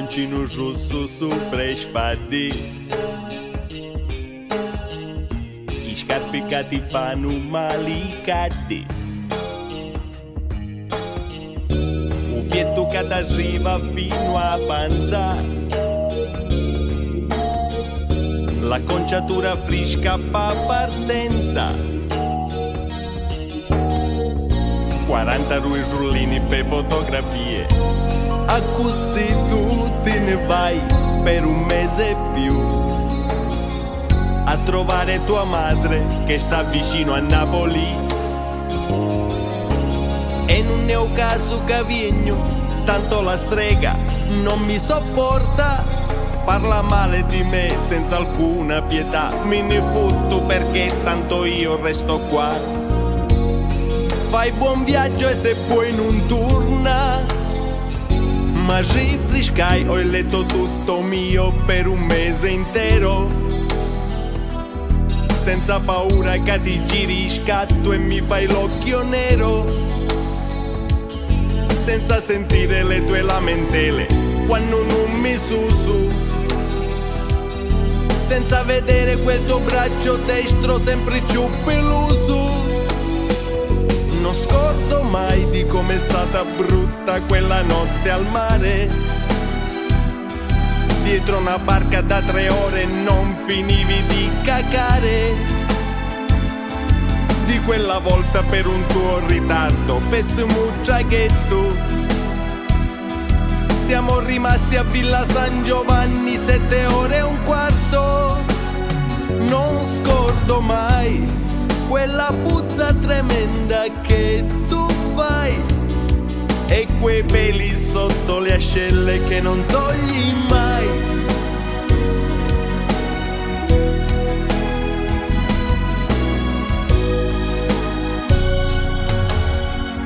pantaloncino rosso sopra i spadi. I scarpe che ti fanno malicati. Un pietto che ti arriva fino a panza. La conciatura fresca pa partenza. 40 rullini per fotografie. A così tu te ne vai per un mese e più a trovare tua madre che sta vicino a Napoli. E non è un caso che vieno, tanto la strega non mi sopporta. Parla male di me senza alcuna pietà. Me ne fotto perché tanto io resto qua. Fai buon viaggio e se puoi non torna. Ma rifrescai, ho il letto tutto mio per un mese intero. Senza paura che ti giri scatto e mi fai l'occhio nero. Senza sentire le tue lamentele quando non mi su. Senza vedere quel tuo braccio destro sempre più peloso. Non scordo mai di com'è stata brutta quella notte al mare. Dietro una barca da 3 ore non finivi di cacare. Di quella volta per un tuo ritardo, pessimo traghetto. Siamo rimasti a Villa San Giovanni 7 ore e un quarto. Non scordo mai quella puzza tremenda che tu fai e quei peli sotto le ascelle che non togli mai.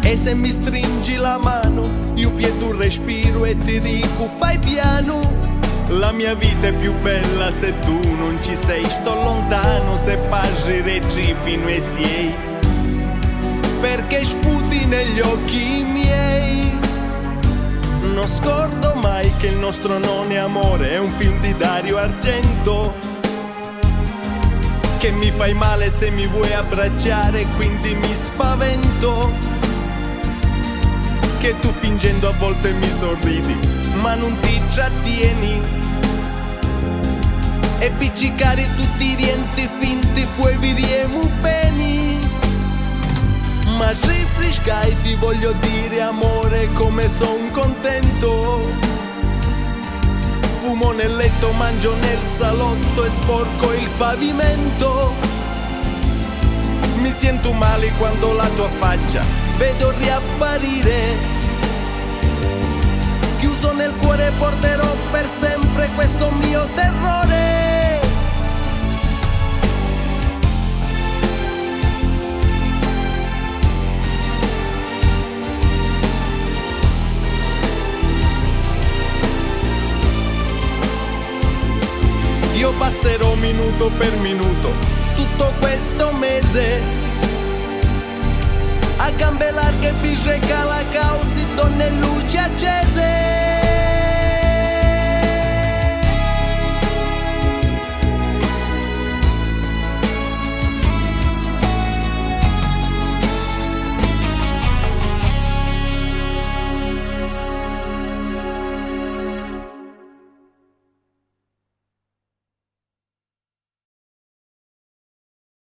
E se mi stringi la mano io piedo un respiro e ti dico fai piano. La mia vita è più bella se tu non ci sei. Sto lontano se passereci fino ai sei. Perché sputi negli occhi miei. Non scordo mai che il nostro non è amore, è un film di Dario Argento. Che mi fai male se mi vuoi abbracciare, quindi mi spavento. Che tu fingendo a volte mi sorridi, ma non ti trattieni. E piccicare tutti i dienti finti, poi viriamo bene. Ma rifrescai, ti voglio dire amore come son contento. Fumo nel letto, mangio nel salotto e sporco il pavimento. Mi sento male quando la tua faccia vedo riapparire. Chiuso nel cuore porterò per sempre questo mio terrore. Io passerò minuto per minuto tutto questo mese a gambe larghe, birre calacausi, donne e luci accese.